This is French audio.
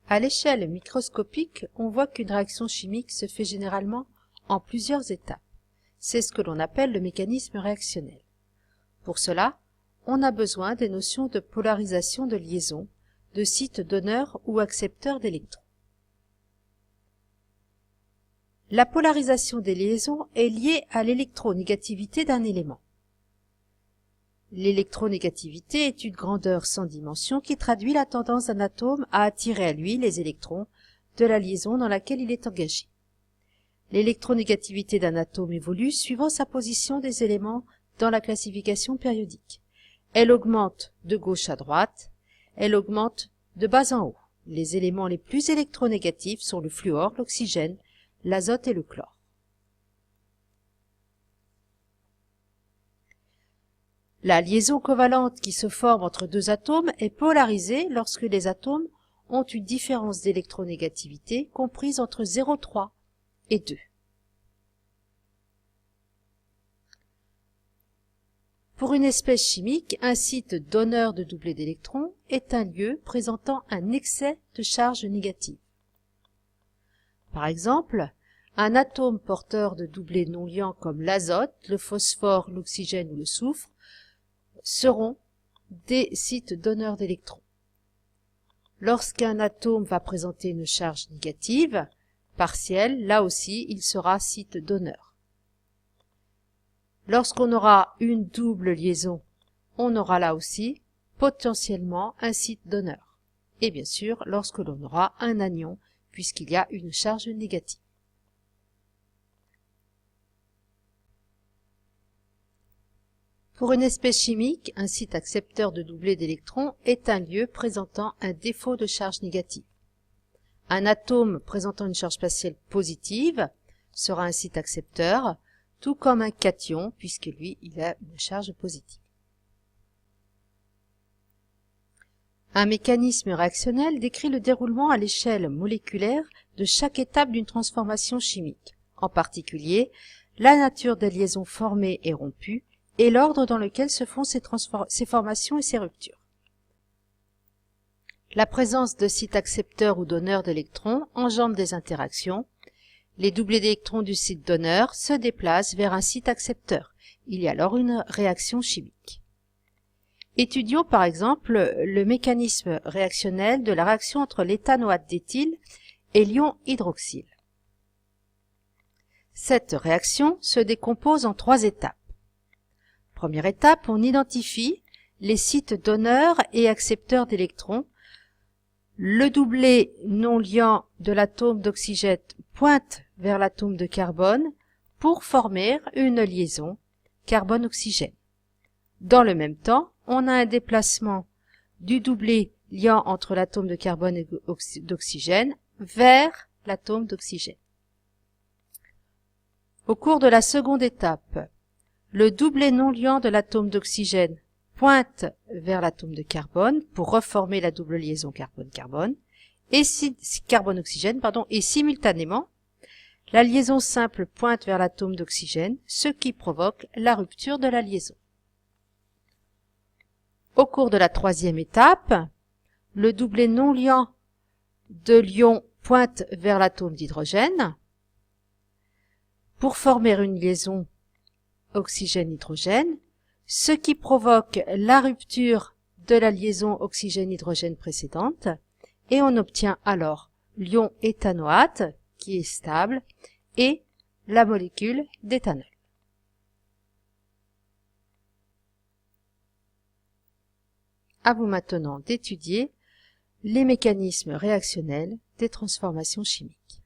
À l'échelle microscopique, on voit qu'une réaction chimique se fait généralement en plusieurs étapes. C'est ce que l'on appelle le mécanisme réactionnel. Pour cela, on a besoin des notions de polarisation de liaison, de sites donneurs ou accepteurs d'électrons. La polarisation des liaisons est liée à l'électronégativité d'un élément. L'électronégativité est une grandeur sans dimension qui traduit la tendance d'un atome à attirer à lui les électrons de la liaison dans laquelle il est engagé. L'électronégativité d'un atome évolue suivant sa position des éléments dans la classification périodique. Elle augmente de gauche à droite, elle augmente de bas en haut. Les éléments les plus électronégatifs sont le fluor, l'oxygène, l'azote et le chlore. La liaison covalente qui se forme entre deux atomes est polarisée lorsque les atomes ont une différence d'électronégativité comprise entre 0,3 et 2. Pour une espèce chimique, un site donneur de doublés d'électrons est un lieu présentant un excès de charge négative. Par exemple, un atome porteur de doublés non liants comme l'azote, le phosphore, l'oxygène ou le soufre seront des sites donneurs d'électrons. Lorsqu'un atome va présenter une charge négative, partielle, là aussi il sera site donneur. Lorsqu'on aura une double liaison, on aura là aussi potentiellement un site donneur. Et bien sûr, lorsque l'on aura un anion, puisqu'il y a une charge négative. Pour une espèce chimique, un site accepteur de doublés d'électrons est un lieu présentant un défaut de charge négative. Un atome présentant une charge partielle positive sera un site accepteur, tout comme un cation, puisque lui, il a une charge positive. Un mécanisme réactionnel décrit le déroulement à l'échelle moléculaire de chaque étape d'une transformation chimique, en particulier la nature des liaisons formées et rompues, et l'ordre dans lequel se font ces formations et ces ruptures. La présence de sites accepteurs ou donneurs d'électrons engendre des interactions. Les doublés d'électrons du site donneur se déplacent vers un site accepteur. Il y a alors une réaction chimique. Étudions par exemple le mécanisme réactionnel de la réaction entre l'éthanoate d'éthyle et l'ion hydroxyle. Cette réaction se décompose en 3 étapes. Première étape, on identifie les sites donneurs et accepteurs d'électrons. Le doublé non liant de l'atome d'oxygène pointe vers l'atome de carbone pour former une liaison carbone-oxygène. Dans le même temps, on a un déplacement du doublé liant entre l'atome de carbone et d'oxygène vers l'atome d'oxygène. Au cours de la seconde étape, le doublé non liant de l'atome d'oxygène pointe vers l'atome de carbone pour reformer la double liaison carbone-carbone et carbone-oxygène, et simultanément, la liaison simple pointe vers l'atome d'oxygène, ce qui provoque la rupture de la liaison. Au cours de la troisième étape, le doublé non liant de l'ion pointe vers l'atome d'hydrogène pour former une liaison oxygène-hydrogène, ce qui provoque la rupture de la liaison oxygène-hydrogène précédente, et on obtient alors l'ion éthanoate, qui est stable, et la molécule d'éthanol. À vous maintenant d'étudier les mécanismes réactionnels des transformations chimiques.